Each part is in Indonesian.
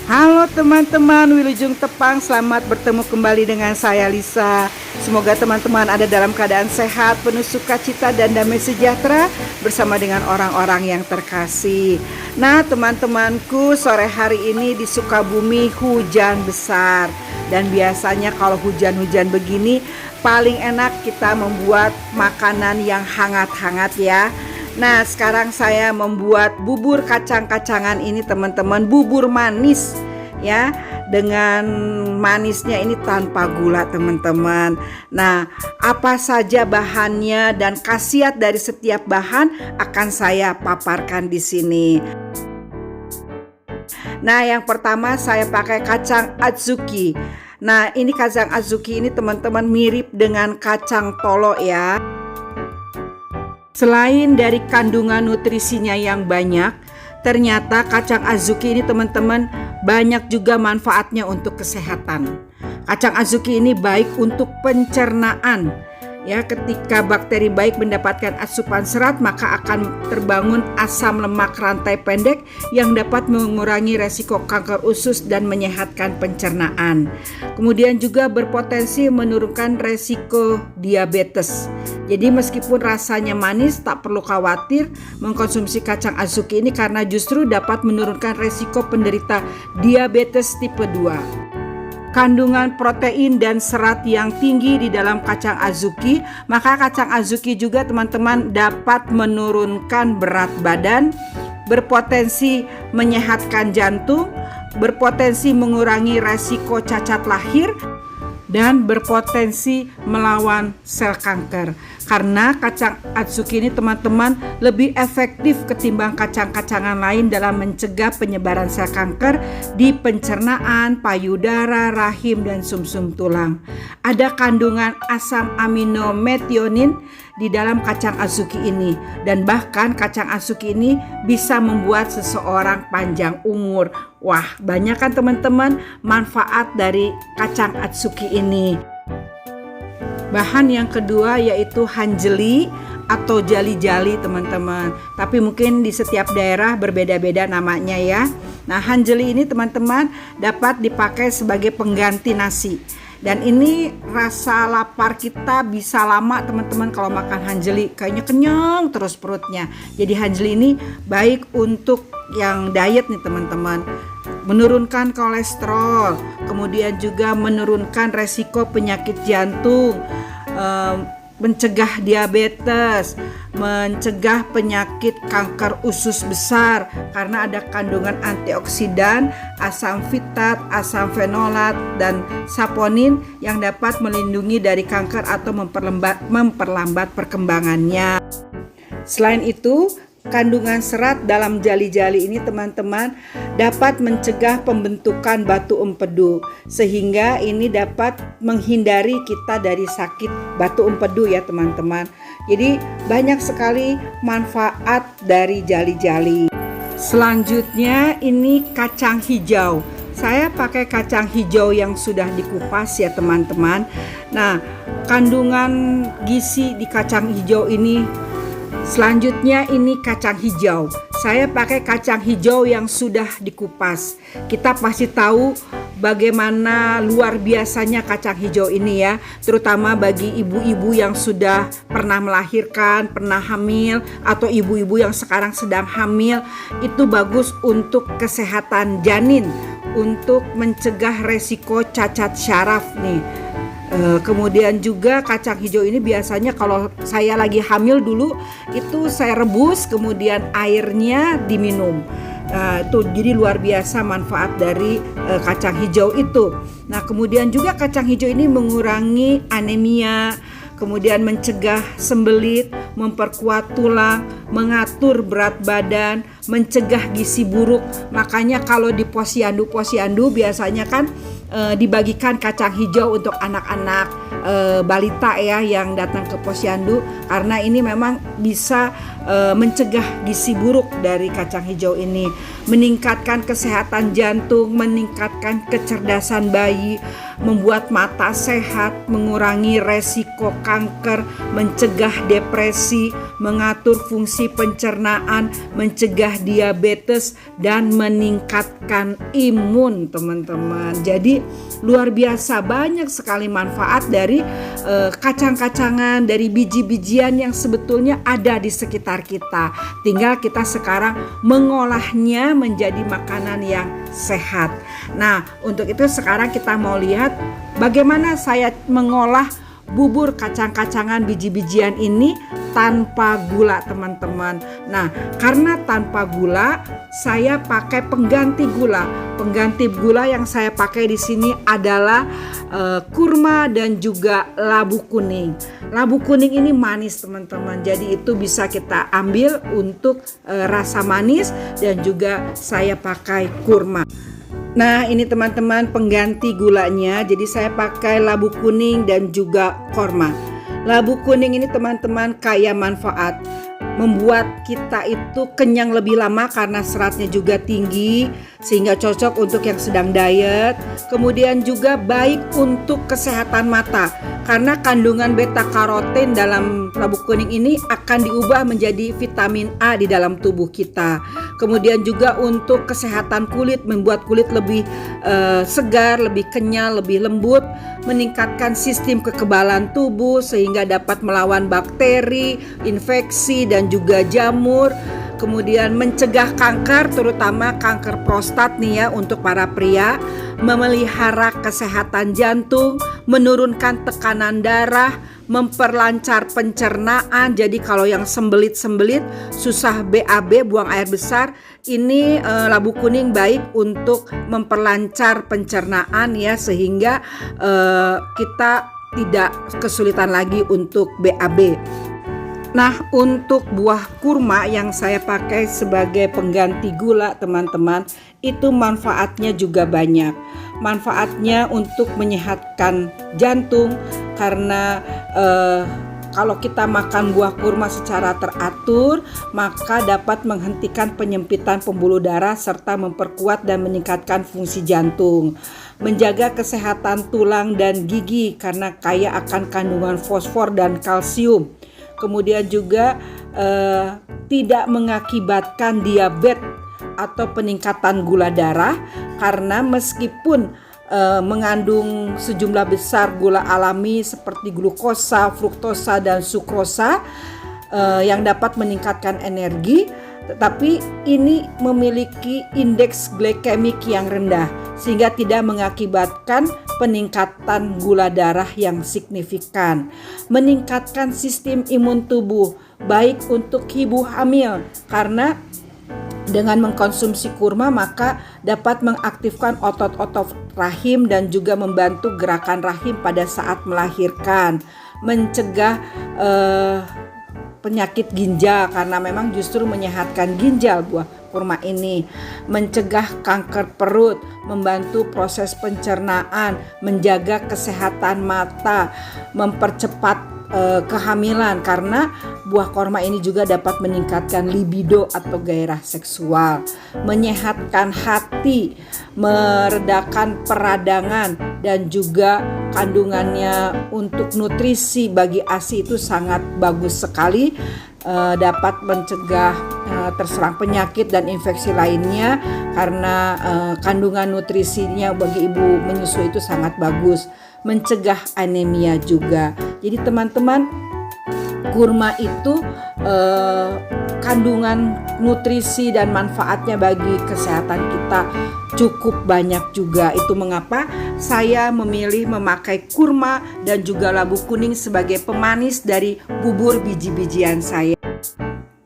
Halo teman-teman Wilujeng Tepang, selamat bertemu kembali dengan saya Lisa. Semoga teman-teman ada dalam keadaan sehat, penuh sukacita dan damai sejahtera bersama dengan orang-orang yang terkasih. Nah teman-temanku, sore hari ini di Sukabumi hujan besar. Dan biasanya kalau hujan-hujan begini paling enak kita membuat makanan yang hangat-hangat ya. Nah sekarang saya membuat bubur kacang-kacangan ini teman-teman, bubur manis ya, dengan manisnya ini tanpa gula teman-teman. Nah apa saja bahannya dan khasiat dari setiap bahan akan saya paparkan di sini. Nah yang pertama saya pakai kacang adzuki. Nah ini kacang adzuki ini teman-teman mirip dengan kacang tolo ya. Selain dari kandungan nutrisinya yang banyak, ternyata kacang adzuki ini teman-teman banyak juga manfaatnya untuk kesehatan. Kacang adzuki ini baik untuk pencernaan. Ya, ketika bakteri baik mendapatkan asupan serat, maka akan terbangun asam lemak rantai pendek yang dapat mengurangi resiko kanker usus dan menyehatkan pencernaan. Kemudian juga berpotensi menurunkan resiko diabetes. Jadi meskipun rasanya manis, tak perlu khawatir mengkonsumsi kacang adzuki ini karena justru dapat menurunkan resiko penderita diabetes tipe 2. Kandungan protein dan serat yang tinggi di dalam kacang adzuki, maka kacang adzuki juga teman-teman dapat menurunkan berat badan, berpotensi menyehatkan jantung, berpotensi mengurangi resiko cacat lahir, dan berpotensi melawan sel kanker. Karena kacang adzuki ini teman-teman lebih efektif ketimbang kacang-kacangan lain dalam mencegah penyebaran sel kanker di pencernaan, payudara, rahim, dan sumsum tulang. Ada kandungan asam amino metionin di dalam kacang adzuki ini, dan bahkan kacang adzuki ini bisa membuat seseorang panjang umur. Wah, banyak kan teman-teman manfaat dari kacang adzuki ini. Bahan yang kedua yaitu hanjeli atau jali-jali teman-teman. Tapi mungkin di setiap daerah berbeda-beda namanya ya. Nah, hanjeli ini teman-teman dapat dipakai sebagai pengganti nasi. Dan ini rasa lapar kita bisa lama teman-teman kalau makan hanjeli, kayaknya kenyang terus perutnya. Jadi hanjeli ini baik untuk yang diet nih teman-teman. Menurunkan kolesterol, kemudian juga menurunkan resiko penyakit jantung, mencegah diabetes, mencegah penyakit kanker usus besar karena ada kandungan antioksidan, asam fitat, asam fenolat, dan saponin yang dapat melindungi dari kanker atau memperlambat perkembangannya. Selain itu, kandungan serat dalam jali-jali ini teman-teman dapat mencegah pembentukan batu empedu, sehingga ini dapat menghindari kita dari sakit batu empedu ya teman-teman. Jadi banyak sekali manfaat dari jali-jali. Selanjutnya ini kacang hijau. Saya pakai kacang hijau yang sudah dikupas ya teman-teman. Nah, kandungan gizi di kacang hijau ini, selanjutnya ini kacang hijau. Saya pakai kacang hijau yang sudah dikupas. Kita pasti tahu bagaimana luar biasanya kacang hijau ini ya, terutama bagi ibu-ibu yang sudah pernah melahirkan, pernah hamil, atau ibu-ibu yang sekarang sedang hamil. Itu bagus untuk kesehatan janin, untuk mencegah resiko cacat syaraf nih. Kemudian juga kacang hijau ini biasanya kalau saya lagi hamil dulu itu saya rebus, kemudian airnya diminum. Itu jadi luar biasa manfaat dari kacang hijau itu. Nah kemudian juga kacang hijau ini mengurangi anemia, kemudian mencegah sembelit, memperkuat tulang, mengatur berat badan, mencegah gizi buruk. Makanya kalau di posyandu biasanya kan dibagikan kacang hijau untuk anak-anak balita ya yang datang ke Posyandu, karena ini memang bisa mencegah gizi buruk dari kacang hijau ini, meningkatkan kesehatan jantung, meningkatkan kecerdasan bayi, membuat mata sehat, mengurangi resiko kanker, mencegah depresi, mengatur fungsi pencernaan, mencegah diabetes, dan meningkatkan imun, teman-teman. Jadi luar biasa banyak sekali manfaat dari kacang-kacangan, dari biji-bijian yang sebetulnya ada di sekitar kita. Tinggal kita sekarang mengolahnya menjadi makanan yang sehat. Nah, untuk itu sekarang kita mau lihat bagaimana saya mengolah bubur kacang-kacangan biji-bijian ini tanpa gula, teman-teman. Nah, karena tanpa gula, saya pakai pengganti gula. Pengganti gula yang saya pakai di sini adalah kurma dan juga labu kuning. Labu kuning ini manis, teman-teman. Jadi itu bisa kita ambil untuk rasa manis, dan juga saya pakai kurma. Nah, ini teman-teman pengganti gulanya. Jadi saya pakai labu kuning dan juga korma. Labu kuning ini teman-teman kaya manfaat, membuat kita itu kenyang lebih lama karena seratnya juga tinggi, sehingga cocok untuk yang sedang diet. Kemudian juga baik untuk kesehatan mata, karena kandungan beta karoten dalam labu kuning ini akan diubah menjadi vitamin A di dalam tubuh kita. Kemudian juga untuk kesehatan kulit, membuat kulit lebih segar, lebih kenyal, lebih lembut, meningkatkan sistem kekebalan tubuh sehingga dapat melawan bakteri, infeksi, dan juga jamur. Kemudian mencegah kanker, terutama kanker prostat nih ya untuk para pria, memelihara kesehatan jantung, menurunkan tekanan darah, memperlancar pencernaan. Jadi kalau yang sembelit-sembelit, susah BAB, buang air besar, ini labu kuning baik untuk memperlancar pencernaan ya, sehingga kita tidak kesulitan lagi untuk BAB. Nah, untuk buah kurma yang saya pakai sebagai pengganti gula, teman-teman, itu manfaatnya juga banyak. Manfaatnya untuk menyehatkan jantung, karena kalau kita makan buah kurma secara teratur, maka dapat menghentikan penyempitan pembuluh darah serta memperkuat dan meningkatkan fungsi jantung. Menjaga kesehatan tulang dan gigi karena kaya akan kandungan fosfor dan kalsium. Kemudian juga tidak mengakibatkan diabetes atau peningkatan gula darah, karena meskipun mengandung sejumlah besar gula alami seperti glukosa, fruktosa, dan sukrosa yang dapat meningkatkan energi, tetapi ini memiliki indeks glikemik yang rendah sehingga tidak mengakibatkan peningkatan gula darah yang signifikan. Meningkatkan sistem imun tubuh, baik untuk ibu hamil, karena dengan mengkonsumsi kurma maka dapat mengaktifkan otot-otot rahim dan juga membantu gerakan rahim pada saat melahirkan. Mencegah penyakit ginjal, karena memang justru menyehatkan ginjal buah kurma ini. Mencegah kanker perut, membantu proses pencernaan, menjaga kesehatan mata, mempercepat kehamilan, karena buah kurma ini juga dapat meningkatkan libido atau gairah seksual, menyehatkan hati, meredakan peradangan, dan juga kandungannya untuk nutrisi bagi ASI itu sangat bagus sekali, dapat mencegah terserang penyakit dan infeksi lainnya, karena kandungan nutrisinya bagi ibu menyusui itu sangat bagus, mencegah anemia juga. Jadi teman-teman, kurma itu kandungan nutrisi dan manfaatnya bagi kesehatan kita cukup banyak juga. Itu mengapa saya memilih memakai kurma dan juga labu kuning sebagai pemanis dari bubur biji-bijian saya.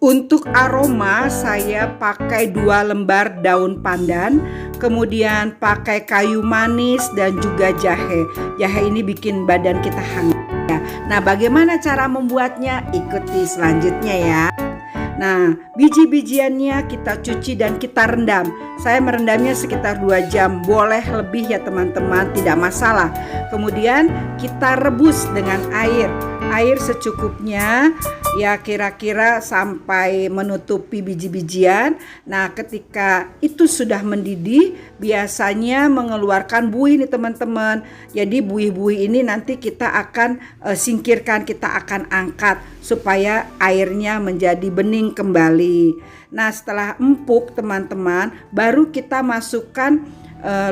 Untuk aroma saya pakai 2 lembar daun pandan, kemudian pakai kayu manis dan juga jahe. Jahe ini bikin badan kita hangat. Nah, bagaimana cara membuatnya? Ikuti selanjutnya ya. Nah, biji-bijiannya kita cuci dan kita rendam. Saya merendamnya sekitar 2 jam, boleh lebih ya teman-teman, tidak masalah. Kemudian kita rebus dengan air secukupnya, ya kira-kira sampai menutupi biji-bijian. Nah, ketika itu sudah mendidih, biasanya mengeluarkan buih nih teman-teman. Jadi buih-buih ini nanti kita akan singkirkan, kita akan angkat supaya airnya menjadi bening kembali. Nah, setelah empuk teman-teman, baru kita masukkan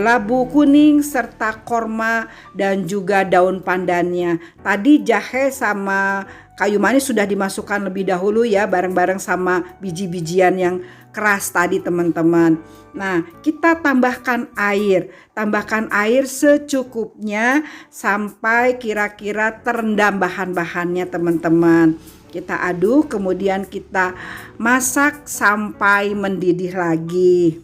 labu kuning serta korma dan juga daun pandannya. Tadi jahe sama kayu manis sudah dimasukkan lebih dahulu ya, bareng-bareng sama biji-bijian yang keras tadi teman-teman. Nah, kita tambahkan air secukupnya sampai kira-kira terendam bahan-bahannya teman-teman. Kita aduk, kemudian kita masak sampai mendidih lagi.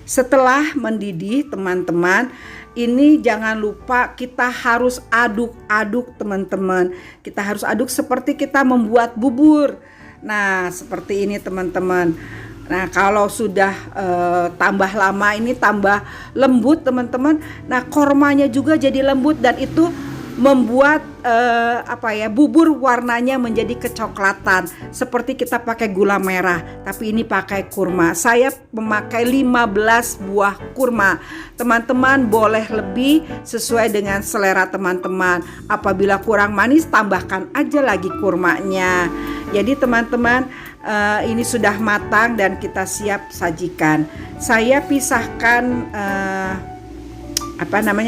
Setelah mendidih teman-teman, ini jangan lupa kita harus aduk-aduk teman-teman. Kita harus aduk seperti kita membuat bubur. Nah, seperti ini teman-teman. Nah, kalau sudah tambah lama ini tambah lembut teman-teman. Nah, kormanya juga jadi lembut dan itu membuat bubur warnanya menjadi kecoklatan seperti kita pakai gula merah, tapi ini pakai kurma. Saya memakai 15 buah kurma. Teman-teman boleh lebih sesuai dengan selera teman-teman. Apabila kurang manis, tambahkan aja lagi kurmanya. Jadi teman-teman, ini sudah matang dan kita siap sajikan. Saya pisahkan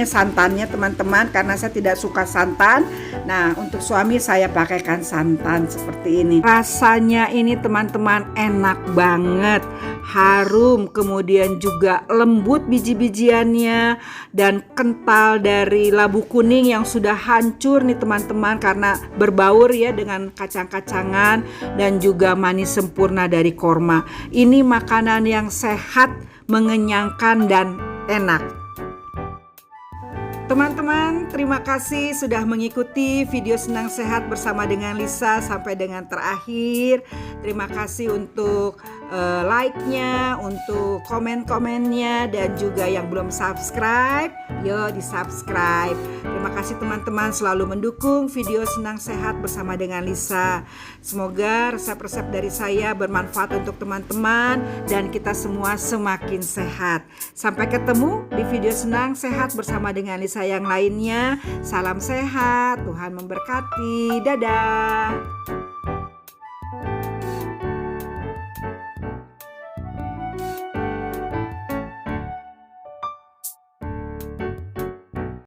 santannya teman-teman, karena saya tidak suka santan. Nah, untuk suami saya pakaikan santan seperti ini. Rasanya ini teman-teman enak banget, harum, kemudian juga lembut biji-bijiannya dan kental dari labu kuning yang sudah hancur nih teman-teman, karena berbaur ya dengan kacang-kacangan dan juga manis sempurna dari korma. Ini makanan yang sehat, mengenyangkan dan enak. Teman-teman, terima kasih sudah mengikuti video Senang Sehat bersama dengan Lisa sampai dengan terakhir. Terima kasih untuk like-nya, untuk komen-komennya, dan juga yang belum subscribe, yuk di-subscribe. Terima kasih teman-teman selalu mendukung video Senang Sehat bersama dengan Lisa. Semoga resep-resep dari saya bermanfaat untuk teman-teman dan kita semua semakin sehat. Sampai ketemu di video Senang Sehat bersama dengan Lisa yang lainnya. Salam sehat, Tuhan memberkati. Dadah.